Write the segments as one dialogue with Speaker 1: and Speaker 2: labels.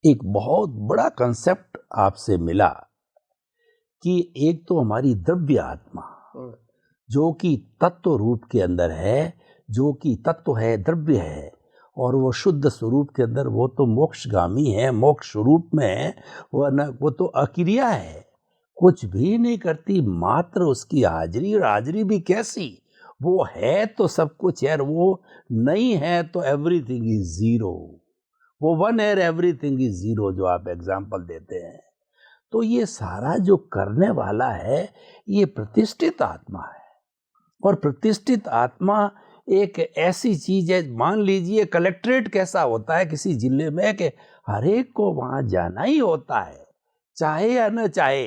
Speaker 1: एक बहुत बड़ा कंसेप्ट आपसे मिला कि एक तो हमारी द्रव्य आत्मा जो कि तत्व रूप के अंदर है, जो कि तत्व है, द्रव्य है, और वो शुद्ध स्वरूप के अंदर वो तो मोक्षगामी है, मोक्ष स्वरूप में है, वो तो अक्रिया है, कुछ भी नहीं करती, मात्र उसकी हाजिरी, और हाजिरी भी कैसी, वो है तो सब कुछ है, वो नहीं है तो एवरीथिंग इज जीरो, वो वन है, एवरीथिंग इज जीरो, जो आप एग्जाम्पल देते हैं। तो ये सारा जो करने वाला है ये प्रतिष्ठित आत्मा है, और प्रतिष्ठित आत्मा एक ऐसी चीज है, मान लीजिए कलेक्ट्रेट कैसा होता है किसी जिले में कि हर एक को वहां जाना ही होता है, चाहे या न चाहे।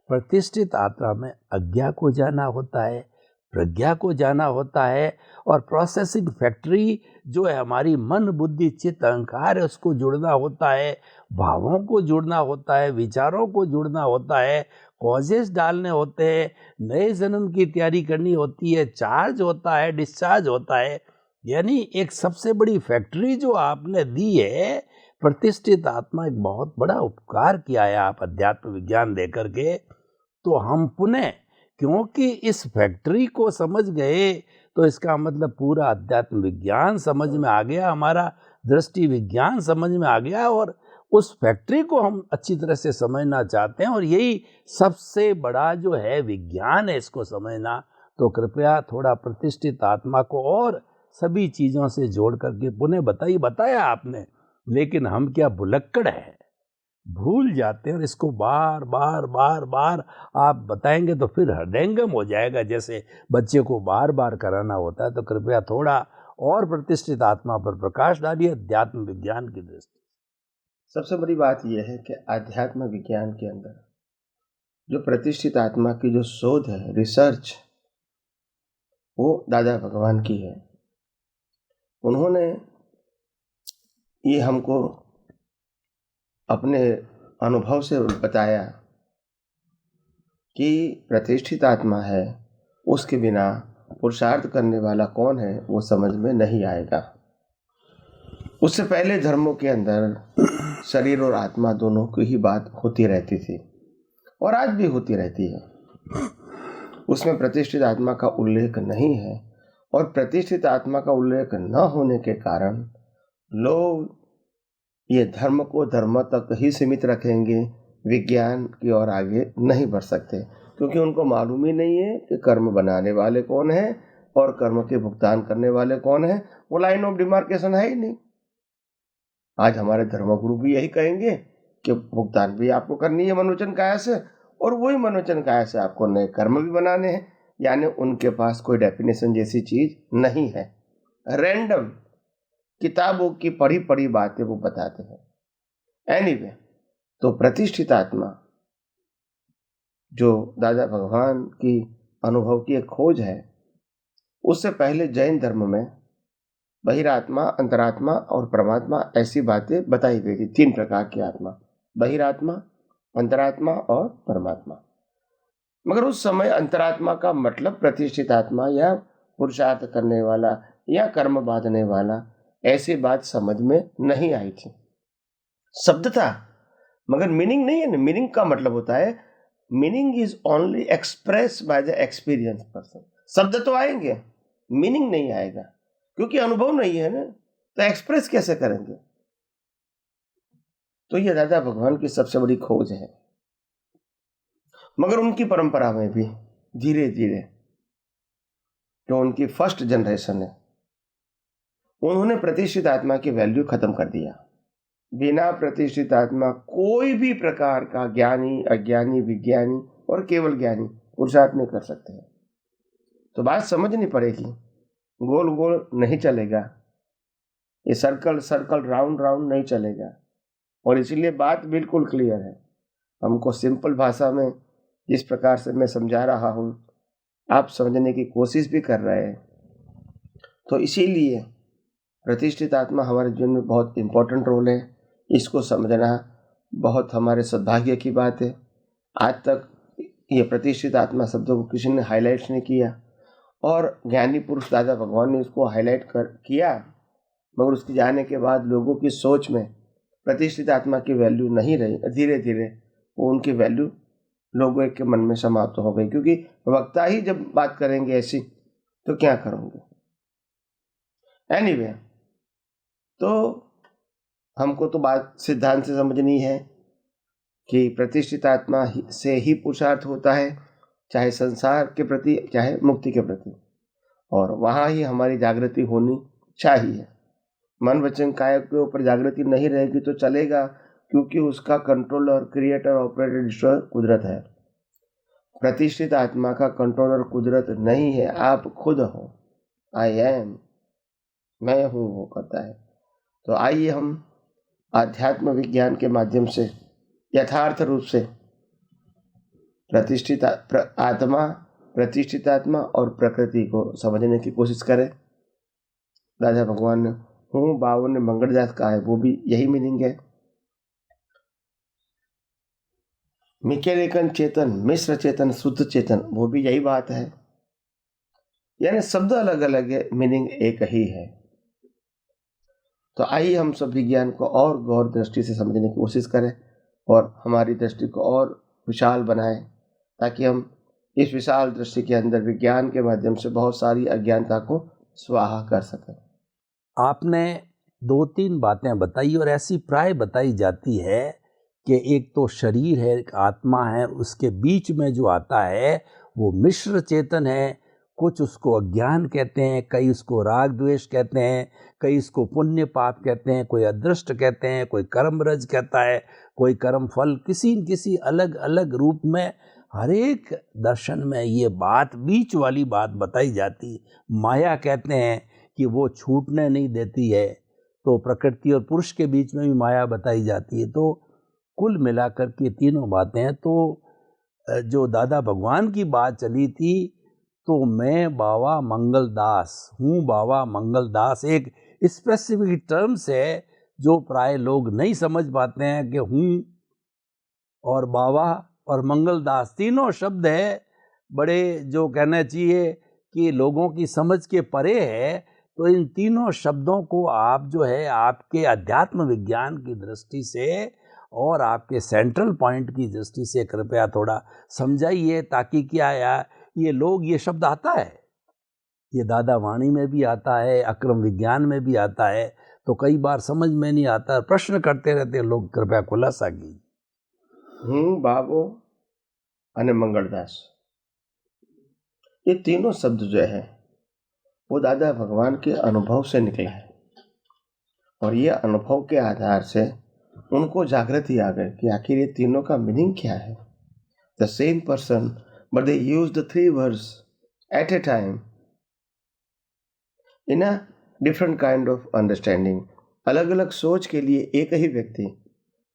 Speaker 1: प्रतिष्ठित आत्मा में अज्ञा को जाना होता है, प्रज्ञा को जाना होता है, और प्रोसेसिंग फैक्ट्री जो है हमारी मन बुद्धि चित्त अहंकार है, उसको जुड़ना होता है, भावों को जुड़ना होता है, विचारों को जुड़ना होता है, कॉजेस डालने होते हैं, नए जन्म की तैयारी करनी होती है, चार्ज होता है, डिस्चार्ज होता है। यानी एक सबसे बड़ी फैक्ट्री जो आपने दी है, प्रतिष्ठित आत्मा एक बहुत बड़ा उपकार किया है आप अध्यात्म विज्ञान देकर के। तो हम पुनः, क्योंकि इस फैक्ट्री को समझ गए, तो इसका मतलब पूरा अध्यात्म विज्ञान समझ में आ गया, हमारा दृष्टि विज्ञान समझ में आ गया, और उस फैक्ट्री को हम अच्छी तरह से समझना चाहते हैं, और यही सबसे बड़ा जो है विज्ञान है इसको समझना। तो कृपया थोड़ा प्रतिष्ठित आत्मा को और सभी चीज़ों से जोड़ करके पुनः बताया आपने, लेकिन हम क्या भुलक्कड़ है, भूल जाते हैं, और इसको बार बार बार बार आप बताएंगे तो फिर हृदयंगम हो जाएगा, जैसे बच्चे को बार बार कराना होता है। तो कृपया थोड़ा और प्रतिष्ठित आत्मा पर प्रकाश डालिए अध्यात्म विज्ञान की दृष्टि।
Speaker 2: सबसे बड़ी बात यह है कि आध्यात्म विज्ञान के अंदर जो प्रतिष्ठित आत्मा की जो शोध है, रिसर्च, वो दादा भगवान की है। उन्होंने ये हमको अपने अनुभव से बताया कि प्रतिष्ठित आत्मा है, उसके बिना पुरुषार्थ करने वाला कौन है वो समझ में नहीं आएगा। उससे पहले धर्मों के अंदर शरीर और आत्मा दोनों की ही बात होती रहती थी, और आज भी होती रहती है। उसमें प्रतिष्ठित आत्मा का उल्लेख नहीं है, और प्रतिष्ठित आत्मा का उल्लेख न होने के कारण लोग ये धर्म को धर्म तक ही सीमित रखेंगे, विज्ञान की ओर आगे नहीं बढ़ सकते, क्योंकि उनको मालूम ही नहीं है कि कर्म बनाने वाले कौन है और कर्म के भुगतान करने वाले कौन है। वो लाइन ऑफ डिमार्केशन है ही नहीं। आज हमारे धर्मगुरु भी यही कहेंगे कि भुगतान भी आपको करनी है मनोचन काया से, और वही मनोचन काया से आपको नए कर्म भी बनाने हैं। यानी उनके पास कोई डेफिनेशन जैसी चीज नहीं है, रैंडम किताबों की पढ़ी बातें वो बताते हैं। एनीवे, तो प्रतिष्ठित आत्मा जो दादा भगवान की अनुभव की एक खोज है, उससे पहले जैन धर्म में बहिरात्मा, अंतरात्मा और परमात्मा ऐसी बातें बताई गई थी। 3 प्रकार की आत्मा, बहिरात्मा, अंतरात्मा और परमात्मा। मगर उस समय अंतरात्मा का मतलब प्रतिष्ठित आत्मा या पुरुषार्थ करने वाला या कर्म बांधने वाला, ऐसी बात समझ में नहीं आई थी। शब्द था मगर मीनिंग नहीं है। मीनिंग का मतलब होता है, meaning is only express by the experience person. शब्द तो आएंगे, मीनिंग नहीं आएगा, क्योंकि अनुभव नहीं है ना, तो एक्सप्रेस कैसे करेंगे। तो ये दादा भगवान की सबसे बड़ी खोज है। मगर उनकी परंपरा में भी धीरे धीरे जो उनकी फर्स्ट जनरेशन है, उन्होंने प्रतिष्ठित आत्मा की वैल्यू खत्म कर दिया। बिना प्रतिष्ठित आत्मा कोई भी प्रकार का ज्ञानी, अज्ञानी, विज्ञानी और केवल ज्ञानी पुरुषार्थ नहीं कर सकते हैं। तो बात समझनी पड़ेगी, गोल गोल नहीं चलेगा, ये सर्कल सर्कल राउंड राउंड नहीं चलेगा। और इसीलिए बात बिल्कुल क्लियर है। हमको सिंपल भाषा में जिस प्रकार से मैं समझा रहा हूँ, आप समझने की कोशिश भी कर रहे हैं। तो इसीलिए प्रतिष्ठित आत्मा हमारे जीवन में बहुत इंपॉर्टेंट रोल है। इसको समझना बहुत हमारे सौभाग्य की बात है। आज तक ये प्रतिष्ठित आत्मा शब्दों को किसी ने हाईलाइट नहीं किया, और ज्ञानी पुरुष दादा भगवान ने इसको हाईलाइट किया, मगर उसके जाने के बाद लोगों की सोच में प्रतिष्ठित आत्मा की वैल्यू नहीं रही, धीरे धीरे वो उनकी वैल्यू लोगों के मन में समाप्त हो गई, क्योंकि वक्ता ही जब बात करेंगे ऐसी तो क्या करोगे। एनीवे, तो हमको तो बात सिद्धांत से समझनी है कि प्रतिष्ठित आत्मा से ही पुरुषार्थ होता है, चाहे संसार के प्रति चाहे मुक्ति के प्रति, और वहाँ ही हमारी जागृति होनी चाहिए। मन वचन काया के ऊपर जागृति नहीं रहेगी तो चलेगा, क्योंकि उसका कंट्रोलर, क्रिएटर, ऑपरेटर, डिस्ट्रॉयर कुदरत है। प्रतिष्ठित आत्मा का कंट्रोलर कुदरत नहीं है, आप खुद हो। आई एम, मैं हूँ, वो कहता है। तो आइए हम आध्यात्म विज्ञान के माध्यम से यथार्थ रूप से प्रतिष्ठित आत्मा और प्रकृति को समझने की कोशिश करें। राजा भगवान ने हूँ बाबू ने मंगलदास कहा है, वो भी यही मीनिंग है। मिकेलेकन चेतन, मिश्र चेतन, शुद्ध चेतन, वो भी यही बात है। यानी शब्द अलग अलग है, मीनिंग एक ही है। तो आइए हम सब विज्ञान को और गौर दृष्टि से समझने की कोशिश करें और हमारी दृष्टि को और विशाल बनाएं, ताकि हम इस विशाल दृष्टि के अंदर विज्ञान के माध्यम से बहुत सारी अज्ञानता को स्वाहा कर सकें।
Speaker 1: आपने 2-3 बातें बताई, और ऐसी प्राय बताई जाती है कि एक तो शरीर है, एक आत्मा है, उसके बीच में जो आता है वो मिश्र चेतन है। कुछ उसको अज्ञान कहते हैं, कई उसको राग द्वेष कहते हैं, कई इसको पुण्य पाप कहते हैं, कोई अदृष्ट कहते हैं, कोई कर्म रज कहता है, कोई कर्म फल, किसी अलग अलग रूप में हर एक दर्शन में ये बात, बीच वाली बात बताई जाती। माया कहते हैं कि वो छूटने नहीं देती है, तो प्रकृति और पुरुष के बीच में भी माया बताई जाती है। तो कुल मिलाकर के तीनों बातें हैं। तो जो दादा भगवान की बात चली थी, तो मैं बाबा मंगलदास हूँ, बाबा मंगलदास एक स्पेसिफिक टर्म्स है जो प्राय लोग नहीं समझ पाते हैं कि हूँ और बाबा और मंगलदास तीनों शब्द है बड़े, जो कहना चाहिए कि लोगों की समझ के परे है। तो इन तीनों शब्दों को आप जो है आपके अध्यात्म विज्ञान की दृष्टि से और आपके सेंट्रल पॉइंट की दृष्टि से कृपया थोड़ा समझाइए, ताकि क्या ये लोग, ये शब्द आता है, ये दादा वाणी में भी आता है, अक्रम विज्ञान में भी आता है, तो कई बार समझ में नहीं आता, प्रश्न करते रहते हैं लोग। कृपया खुलासा कीजिए।
Speaker 2: हूँ बाबो अने मंगलदास, ये तीनों शब्द जो है वो दादा भगवान के अनुभव से निकला है, और ये अनुभव के आधार से उनको जागृति आ गई कि आखिर ये तीनों का मीनिंग क्या है। The same person but they use the 3 words eight A time in a different kind of understanding. अलग अलग सोच के लिए एक ही व्यक्ति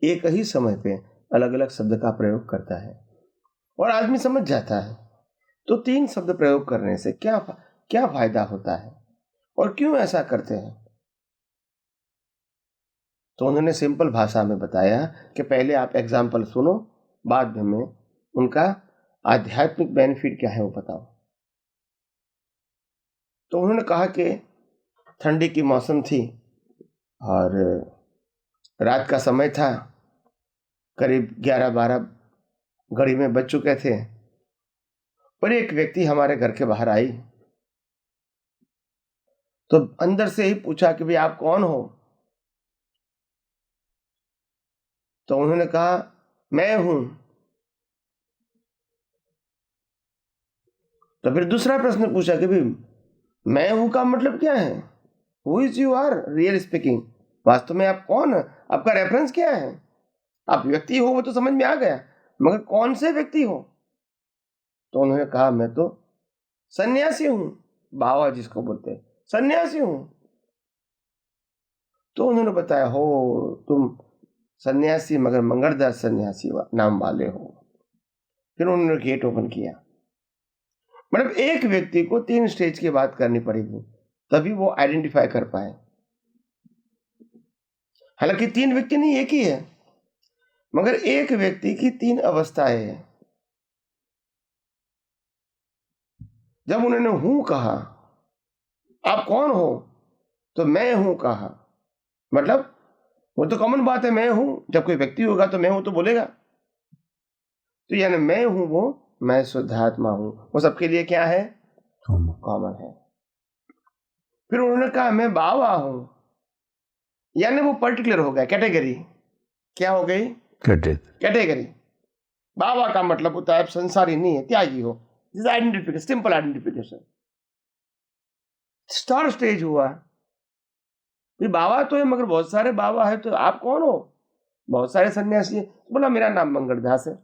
Speaker 2: एक ही समय पे अलग अलग शब्द का प्रयोग करता है और आदमी समझ जाता है। तो 3 शब्द प्रयोग करने से क्या फायदा होता है और क्यों ऐसा करते हैं? तो उन्होंने सिंपल भाषा में बताया कि पहले आप एग्जाम्पल सुनो, बाद में उनका आध्यात्मिक बेनिफिट क्या है वो बताओ। तो उन्होंने कहा कि ठंडी की मौसम थी और रात का समय था, करीब 11-12 घड़ी में बज चुके थे, और एक व्यक्ति हमारे घर के बाहर आई। तो अंदर से ही पूछा कि भाई आप कौन हो? तो उन्होंने कहा मैं हूं। तो फिर दूसरा प्रश्न पूछा कि भाई मैं हूं का मतलब क्या है? Who is you are real speaking, वास्तव में आप कौन, आपका रेफरेंस क्या है? आप व्यक्ति हो वो तो समझ में आ गया, मगर कौन से व्यक्ति हो? तो उन्होंने कहा मैं तो सन्यासी हूं, बाबा जिसको बोलते हैं सन्यासी हूं। तो उन्होंने बताया हो तुम सन्यासी, मगर मंगलदास सन्यासी नाम वाले हो। फिर उन्होंने गेट ओपन किया। मतलब एक व्यक्ति को 3 स्टेज की बात करनी पड़ेगी तभी वो आइडेंटिफाई कर पाए। हालांकि 3 व्यक्ति नहीं, एक ही है, मगर एक व्यक्ति की 3 अवस्थाएं हैं। जब उन्होंने हूं कहा, आप कौन हो? तो मैं हूं कहा, मतलब वो तो कॉमन बात है, मैं हूं। जब कोई व्यक्ति होगा तो मैं हूं तो बोलेगा। तो यानी मैं हूं वो, मैं शुद्धात्मा हूं, वो सबके लिए क्या है? कॉमन है। फिर उन्होंने कहा मैं बाबा हूं, यानी वो पर्टिकुलर हो गया, कैटेगरी। क्या हो गई? कैटेगरी। बाबा का मतलब होता है संसारी नहीं है, त्यागी हो। This identification, simple identification. Star stage हुआ। ये बाबा तो है, मगर बहुत सारे बाबा है, तो आप कौन हो? बहुत सारे सन्यासी है। बोला मेरा नाम मंगलदास है।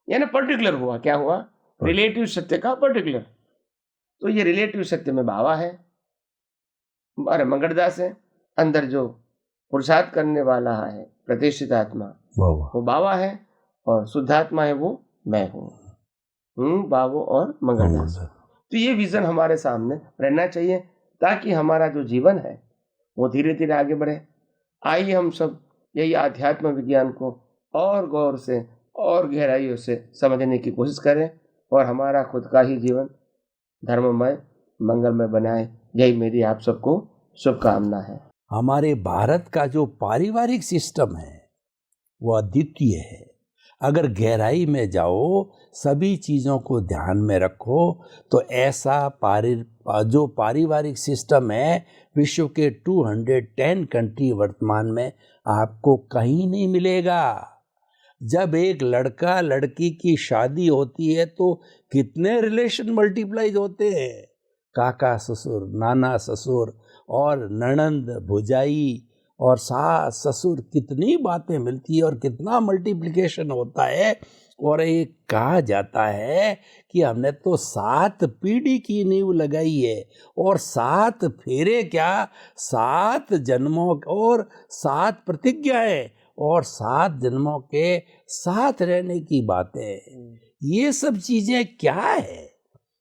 Speaker 2: यानी पर्टिकुलर हुआ। क्या हुआ? रिलेटिव सत्य का पर्टिकुलर। तो ये रिलेटिव सत्य में बाबा है, अरे मंगलदास है। अंदर जो पुरुषार्थ करने वाला है, प्रतिष्ठित आत्मा, वो बाबा है, और शुद्धात्मा है वो मैं हूँ। बाबो और मंगलदास। तो ये विजन हमारे सामने रहना चाहिए, ताकि हमारा जो जीवन है वो धीरे धीरे आगे बढ़े। आइए हम सब यही आध्यात्म विज्ञान को और गौर से और गहराइयों से समझने की कोशिश करें, और हमारा खुद का ही जीवन धर्ममय, मंगलमय बनाए। यही मेरी आप सबको शुभकामना है।
Speaker 1: हमारे भारत का जो पारिवारिक सिस्टम है वो अद्वितीय है। अगर गहराई में जाओ, सभी चीज़ों को ध्यान में रखो, तो ऐसा जो पारिवारिक सिस्टम है विश्व के 210 कंट्री वर्तमान में आपको कहीं नहीं मिलेगा। जब एक लड़का लड़की की शादी होती है तो कितने रिलेशन मल्टीप्लाइज होते हैं, काका ससुर, नाना ससुर और ननंद भुजाई और सास ससुर, कितनी बातें मिलती है और कितना मल्टीप्लिकेशन होता है। और एक कहा जाता है कि हमने तो 7 पीढ़ी की नींव लगाई है, और 7 फेरे क्या, 7 जन्मों और 7 प्रतिज्ञाएं और 7 जन्मों के साथ रहने की बातें। ये सब चीजें क्या है?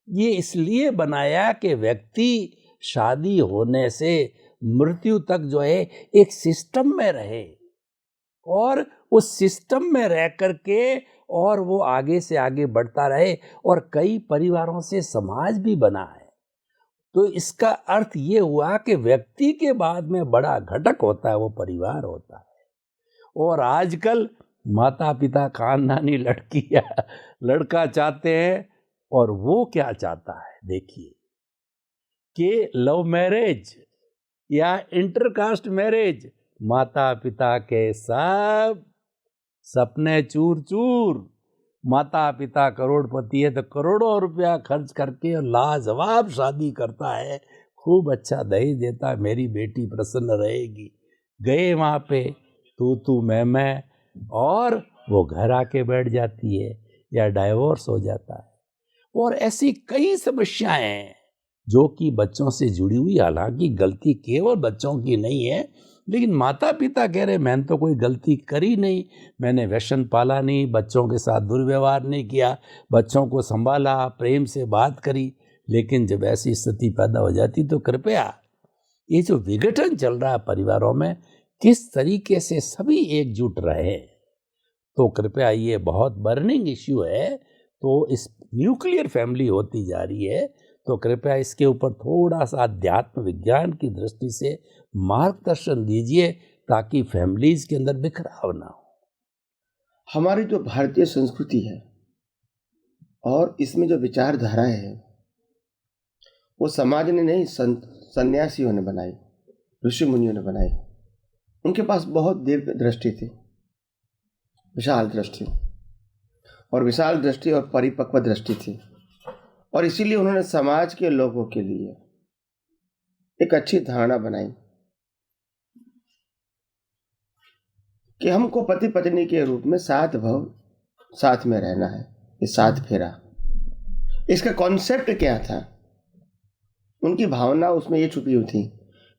Speaker 1: ये इसलिए बनाया कि व्यक्ति शादी होने से मृत्यु तक जो है एक सिस्टम में रहे, और उस सिस्टम में रह करके और वो आगे से आगे बढ़ता रहे, और कई परिवारों से समाज भी बना है। तो इसका अर्थ ये हुआ कि व्यक्ति के बाद में बड़ा घटक होता है वो परिवार होता है। और आजकल माता पिता खानदानी लड़की या लड़का चाहते हैं, और वो क्या चाहता है देखिए, कि लव मैरिज या इंटरकास्ट मैरिज, माता पिता के सब सपने चूर चूर। माता पिता करोड़पति है तो करोड़ों रुपया खर्च करके लाजवाब शादी करता है, खूब अच्छा दहेज देता है, मेरी बेटी प्रसन्न रहेगी। गए वहाँ पे तू मैं, और वो घर आके बैठ जाती है या डाइवोर्स हो जाता है। और ऐसी कई समस्याएं हैं जो कि बच्चों से जुड़ी हुई, हालांकि गलती केवल बच्चों की नहीं है, लेकिन माता पिता कह रहे मैंने तो कोई गलती करी नहीं, मैंने व्यसन पाला नहीं, बच्चों के साथ दुर्व्यवहार नहीं किया, बच्चों को संभाला, प्रेम से बात करी। लेकिन जब ऐसी स्थिति पैदा हो जाती तो कृपया ये जो विघटन चल रहा है परिवारों में, किस तरीके से सभी एकजुट रहे, तो कृपया ये बहुत बर्निंग इश्यू है। तो इस न्यूक्लियर फैमिली होती जा रही है, तो कृपया इसके ऊपर थोड़ा सा अध्यात्म विज्ञान की दृष्टि से मार्गदर्शन दीजिए, ताकि फैमिलीज के अंदर बिखराव ना हो।
Speaker 2: हमारी जो भारतीय संस्कृति है और इसमें जो विचारधाराएं हैं, वो समाज ने नहीं, सन्यासियों ने बनाई, ऋषि मुनियों ने बनाई। उनके पास बहुत दीर्घ दृष्टि थी, विशाल दृष्टि, और विशाल दृष्टि और परिपक्व दृष्टि थी। और इसीलिए उन्होंने समाज के लोगों के लिए एक अच्छी धारणा बनाई कि हमको पति पत्नी के रूप में 7 भव साथ में रहना है। ये 7 फेरा, इसका कॉन्सेप्ट क्या था? उनकी भावना उसमें ये छुपी हुई थी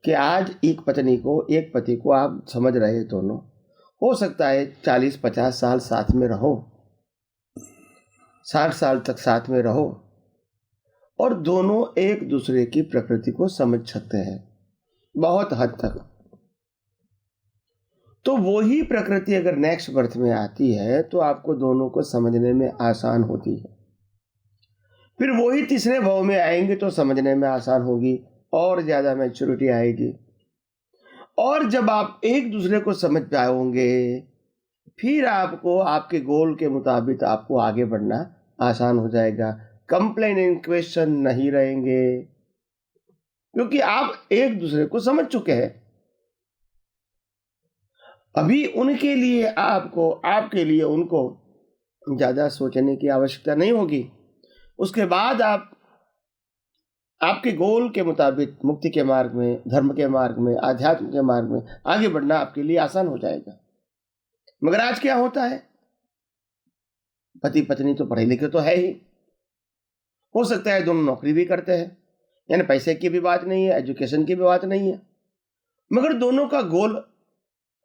Speaker 2: कि आज एक पत्नी को, एक पति को आप समझ रहे दोनों, हो सकता है 40-50 साल साथ में रहो, 60 साल तक साथ में रहो, और दोनों एक दूसरे की प्रकृति को समझ सकते हैं बहुत हद तक। तो वही प्रकृति अगर नेक्स्ट बर्थ में आती है तो आपको दोनों को समझने में आसान होती है। फिर वही तीसरे भाव में आएंगे तो समझने में आसान होगी और ज़्यादा मैच्योरिटी आएगी। और जब आप एक दूसरे को समझ पाओगे, फिर आपको आपके गोल के मुताबिक आपको आगे बढ़ना आसान हो जाएगा। कंप्लेन इन क्वेश्चन नहीं रहेंगे, क्योंकि आप एक दूसरे को समझ चुके हैं। अभी उनके लिए आपको, आपके लिए उनको ज़्यादा सोचने की आवश्यकता नहीं होगी। उसके बाद आप आपके गोल के मुताबिक मुक्ति के मार्ग में, धर्म के मार्ग में, आध्यात्म के मार्ग में आगे बढ़ना आपके लिए आसान हो जाएगा। मगर आज क्या होता है, पति पत्नी तो पढ़े लिखे तो है ही, हो सकता है दोनों नौकरी भी करते हैं, यानी पैसे की भी बात नहीं है, एजुकेशन की भी बात नहीं है, मगर दोनों का गोल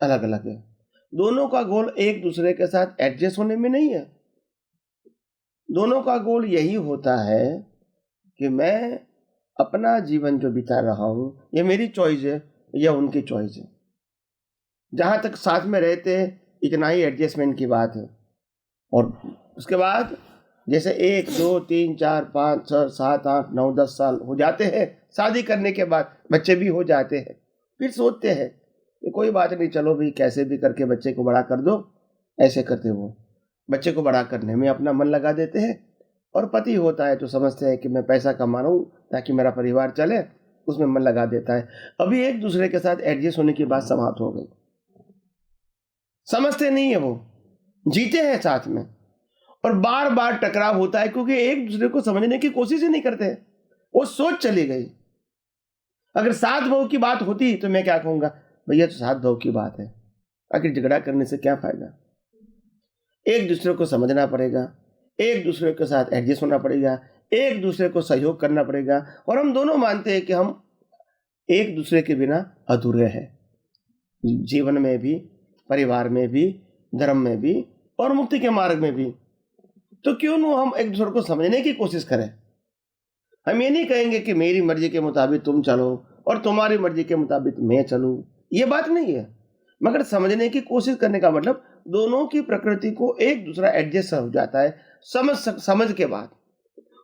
Speaker 2: अलग अलग है। दोनों का गोल एक दूसरे के साथ एडजस्ट होने में नहीं है। दोनों का गोल यही होता है कि मैं अपना जीवन जो बिता रहा हूं, ये मेरी चॉइस है या उनकी चॉइस है। जहां तक साथ में रहते हैं इतना ही एडजस्टमेंट की बात है। और उसके बाद जैसे 1 2 3 4 5 6 7 8 9 10 साल हो जाते हैं, शादी करने के बाद बच्चे भी हो जाते हैं, फिर सोचते हैं कि कोई बात नहीं, चलो भाई कैसे भी करके बच्चे को बड़ा कर दो। ऐसे करते वो बच्चे को बड़ा करने में अपना मन लगा देते हैं। और पति होता है जो समझते हैं कि मैं पैसा कमा रहा हूँ ताकि मेरा परिवार चले, उसमें मन लगा देता है। अभी एक दूसरे के साथ एडजस्ट होने की बात समाप्त हो गई। समझते नहीं है, वो जीते हैं साथ में और बार बार टकराव होता है, क्योंकि एक दूसरे को समझने की कोशिश ही नहीं करते। वो सोच चली गई। अगर सात भाव की बात होती तो मैं क्या कहूंगा, भैया तो सात भाव की बात है, आखिर झगड़ा करने से क्या फायदा। एक दूसरे को समझना पड़ेगा, एक दूसरे के साथ एडजस्ट होना पड़ेगा, एक दूसरे को सहयोग करना पड़ेगा। और हम दोनों मानते हैं कि हम एक दूसरे के बिना अधूरे हैं, जीवन में भी, परिवार में भी, धर्म में भी और मुक्ति के मार्ग में भी। तो क्यों न हम एक दूसरे को समझने की कोशिश करें। हम ये नहीं कहेंगे कि मेरी मर्जी के मुताबिक तुम चलो और तुम्हारी मर्जी के मुताबिक मैं चलूं, ये बात नहीं है। मगर समझने की कोशिश करने का मतलब दोनों की प्रकृति को एक दूसरा एडजस्ट हो जाता है समझ के बाद।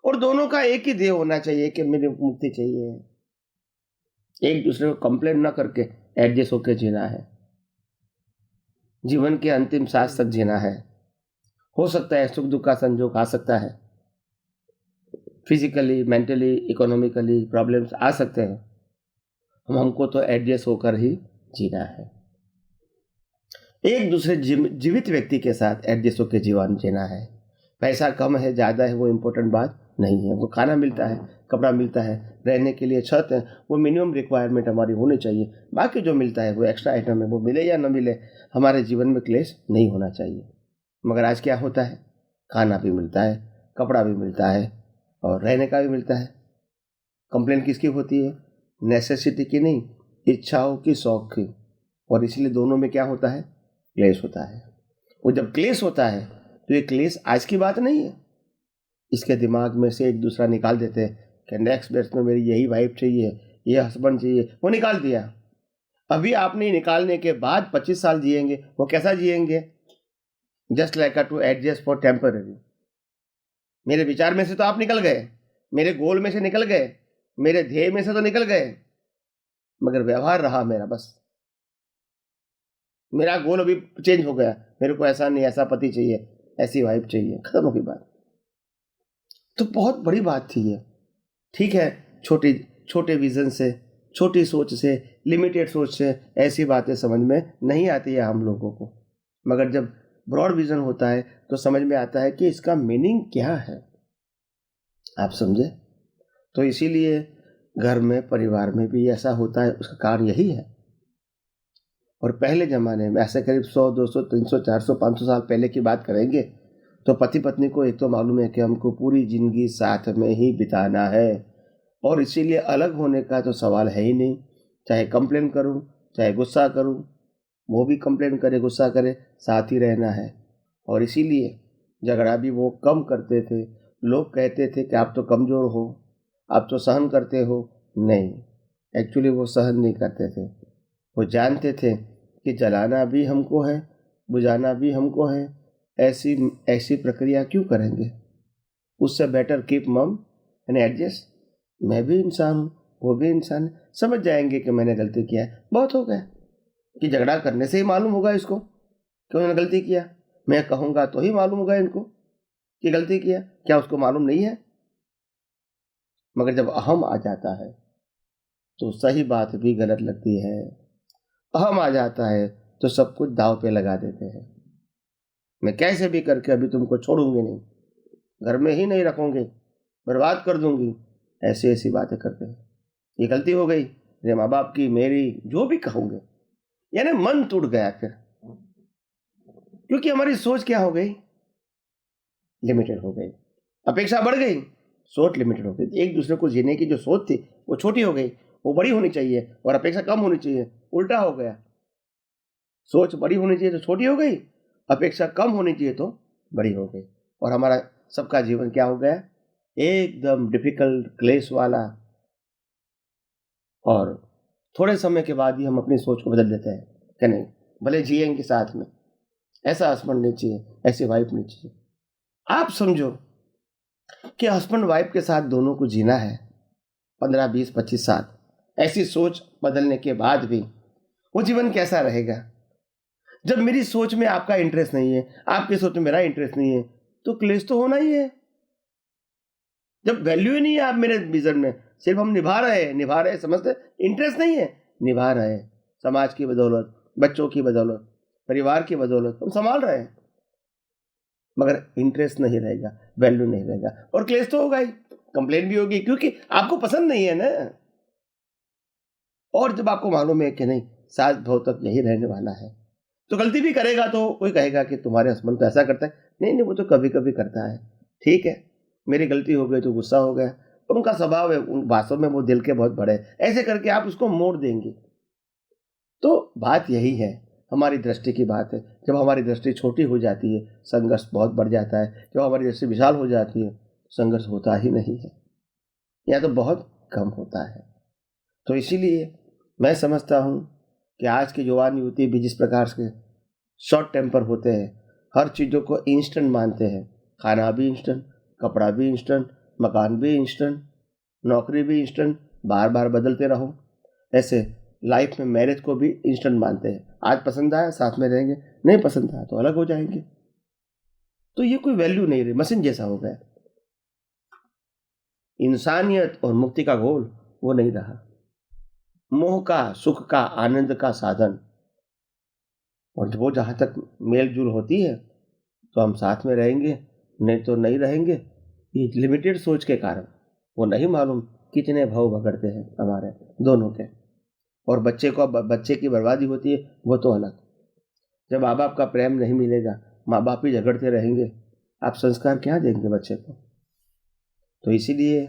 Speaker 2: और दोनों का एक ही ध्येय होना चाहिए कि मुझे मुक्ति चाहिए। एक दूसरे को कंप्लेन ना करके एडजस्ट होकर जीना है, जीवन के अंतिम सांस तक जीना है। हो सकता है सुख दुख का संजोग आ सकता है, फिजिकली, मेंटली, इकोनॉमिकली प्रॉब्लम्स आ सकते हैं, हमको तो एडजस्ट होकर ही जीना है। एक दूसरे जीवित व्यक्ति के साथ एडजस्ट होकर जीवन जीना है। पैसा कम है ज़्यादा है वो इम्पोर्टेंट बात नहीं है। वो खाना मिलता है, कपड़ा मिलता है, रहने के लिए छत है, वो मिनिमम रिक्वायरमेंट हमारी होनी चाहिए। बाकी जो मिलता है वो एक्स्ट्रा आइटम है, वो मिले या न मिले हमारे जीवन में क्लेश नहीं होना चाहिए। मगर आज क्या होता है, खाना भी मिलता है, कपड़ा भी मिलता है और रहने का भी मिलता है। कंप्लेन किसकी होती है, नेसेसिटी की नहीं, इच्छाओं की, शौक की। और इसलिए दोनों में क्या होता है, क्लेश होता है। और जब क्लेश होता है तो ये क्लेश आज की बात नहीं है। इसके दिमाग में से एक दूसरा निकाल देते हैं कि नेक्स्ट बेस्ट में मेरी यही वाइफ चाहिए, ये हस्बैंड चाहिए, वो निकाल दिया। अभी आपने निकालने के बाद 25 साल जिएंगे, वो कैसा जिएंगे, just like to adjust for temporary. मेरे विचार में से तो आप निकल गए, मेरे गोल में से निकल गए, मेरे ध्येय में से तो निकल गए, मगर व्यवहार रहा मेरा। बस मेरा गोल अभी चेंज हो गया, मेरे को ऐसा नहीं, ऐसा पति चाहिए, ऐसी वाइफ चाहिए, खत्म हो गई बात। तो बहुत बड़ी बात थी ये। ठीक है, छोटे विजन से, छोटी सोच से, लिमिटेड सोच से ऐसी बातें समझ में नहीं आती है हम लोगों को। मगर जब ब्रॉड विजन होता है तो समझ में आता है कि इसका मीनिंग क्या है। आप समझे? तो इसीलिए घर में, परिवार में भी ऐसा होता है, उसका कारण यही है। और पहले ज़माने में ऐसे करीब 100, 200, 300, 400, 500 साल पहले की बात करेंगे तो पति पत्नी को एक तो मालूम है कि हमको पूरी ज़िंदगी साथ में ही बिताना है, और इसीलिए अलग होने का तो सवाल है ही नहीं। चाहे कंप्लेन करूं, चाहे गुस्सा करूं, वो भी कंप्लेन करे, गुस्सा करे, साथ ही रहना है। और इसीलिए झगड़ा भी वो कम करते थे। लोग कहते थे कि आप तो कमज़ोर हो, आप तो सहन करते हो। नहीं, एक्चुअली वो सहन नहीं करते थे। वो जानते थे कि जलाना भी हमको है, बुझाना भी हमको है, ऐसी प्रक्रिया क्यों करेंगे। उससे बेटर कीप मम एंड एडजस्ट। मैं भी इंसान हूँ, वो भी इंसान है, समझ जाएंगे कि मैंने गलती किया है, बहुत हो गया। कि झगड़ा करने से ही मालूम होगा इसको कि उन्होंने गलती किया, मैं कहूँगा तो ही मालूम होगा इनको कि गलती किया, क्या उसको मालूम नहीं है? मगर जब अहम आ जाता है तो सही बात भी गलत लगती है। अहम आ जाता है तो सब कुछ दांव पे लगा देते हैं। मैं कैसे भी करके अभी तुमको छोड़ूंगी नहीं, घर में ही नहीं रखूंगी, बर्बाद कर दूंगी, ऐसी ऐसी बातें करते हैं। ये गलती हो गई मेरे माँ बाप की, मेरी, जो भी कहूँगे, यानी मन टूट गया फिर, क्योंकि हमारी सोच क्या हो गई, लिमिटेड हो गई। अपेक्षा बढ़ गई, सोच लिमिटेड हो गई। एक दूसरे को जीने की जो सोच थी वो छोटी हो गई, वो बड़ी होनी चाहिए, और अपेक्षा कम होनी चाहिए, उल्टा हो गया। सोच बड़ी होनी चाहिए तो छोटी हो गई, अपेक्षा कम होनी चाहिए तो बड़ी हो गई, और हमारा सबका जीवन क्या हो गया, एकदम डिफिकल्ट, क्लेश वाला। और थोड़े समय के बाद ही हम अपनी सोच को बदल देते हैं कि नहीं, भले जिएंगे साथ में, ऐसा हस्बैंड नहीं चाहिए, ऐसी वाइफ नहीं चाहिए। आप समझो कि हस्बैंड वाइफ के साथ दोनों को जीना है 15, 20, 25 साल, ऐसी सोच बदलने के बाद भी वो जीवन कैसा रहेगा? जब मेरी सोच में आपका इंटरेस्ट नहीं है, आपकी सोच में मेरा इंटरेस्ट नहीं है, तो क्लेश तो होना ही है। जब वैल्यू ही नहीं है आप मेरे विजन में, सिर्फ हम निभा रहे हैं, समझते, इंटरेस्ट नहीं है, निभा रहे हैं, समाज की बदौलत, बच्चों की बदौलत, परिवार की बदौलत हम संभाल रहे हैं, मगर इंटरेस्ट नहीं रहेगा, वैल्यू नहीं रहेगा, और क्लेश तो होगा ही, कंप्लेंट भी होगी, क्योंकि आपको पसंद नहीं है ना। और जब आपको मालूम है कि नहीं सास बहू तक यही रहने वाला है, तो गलती भी करेगा तो कोई कहेगा कि तुम्हारे हस्बैंड तो ऐसा करता है, नहीं, वो तो कभी कभी करता है, ठीक है, मेरी गलती हो गई तो गुस्सा हो गया, और उनका स्वभाव है, वास्तव में वो दिल के बहुत बड़े, ऐसे करके आप उसको मोड़ देंगे। तो बात यही है, हमारी दृष्टि की बात है। जब हमारी दृष्टि छोटी हो जाती है, संघर्ष बहुत बढ़ जाता है। जब हमारी दृष्टि विशाल हो जाती है, संघर्ष होता ही नहीं है, या तो बहुत कम होता है। तो इसीलिए मैं समझता हूँ कि आज के जवान युवती भी जिस प्रकार से शॉर्ट टेम्पर होते हैं, हर चीज़ों को इंस्टेंट मानते हैं, खाना भी इंस्टेंट, कपड़ा भी इंस्टेंट, मकान भी इंस्टेंट, नौकरी भी इंस्टेंट, बार बार बदलते रहो, ऐसे लाइफ में मैरिज को भी इंस्टेंट मानते हैं। आज पसंद आया साथ में रहेंगे, नहीं पसंद आया तो अलग हो जाएंगे। तो ये कोई वैल्यू नहीं रही, मशीन जैसा हो गया। इंसानियत और मुक्ति का गोल वो नहीं रहा, मोह का, सुख का, आनंद का साधन। और वो जहाँ तक मेल जुल होती है तो हम साथ में रहेंगे, नहीं तो नहीं रहेंगे। ये लिमिटेड सोच के कारण वो नहीं मालूम कितने भाव भगड़ते हैं हमारे दोनों के, और बच्चे की बर्बादी होती है वो तो अलग। जब माँ बाप का प्रेम नहीं मिलेगा, माँ बाप ही झगड़ते रहेंगे, आप संस्कार क्या देंगे बच्चे को? तो इसीलिए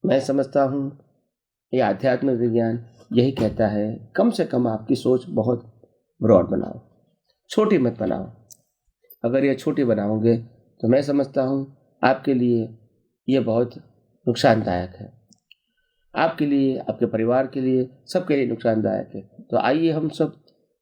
Speaker 2: मैं समझता हूँ ये आध्यात्मिक विज्ञान यही कहता है, कम से कम आपकी सोच बहुत ब्रॉड बनाओ, छोटी मत बनाओ। अगर ये छोटी बनाओगे तो मैं समझता हूँ आपके लिए ये बहुत नुकसानदायक है, आपके लिए, आपके परिवार के लिए, सबके लिए नुकसानदायक है। तो आइए हम सब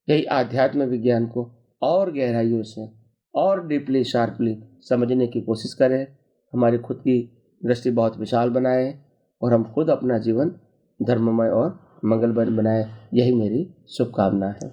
Speaker 2: यही आध्यात्म विज्ञान को और गहराइयों से और डीपली, शार्पली समझने की कोशिश करें, हमारी खुद की दृष्टि बहुत विशाल बनाएं, और हम खुद अपना जीवन धर्ममय और मंगलमय बनाएं। यही मेरी शुभकामना है।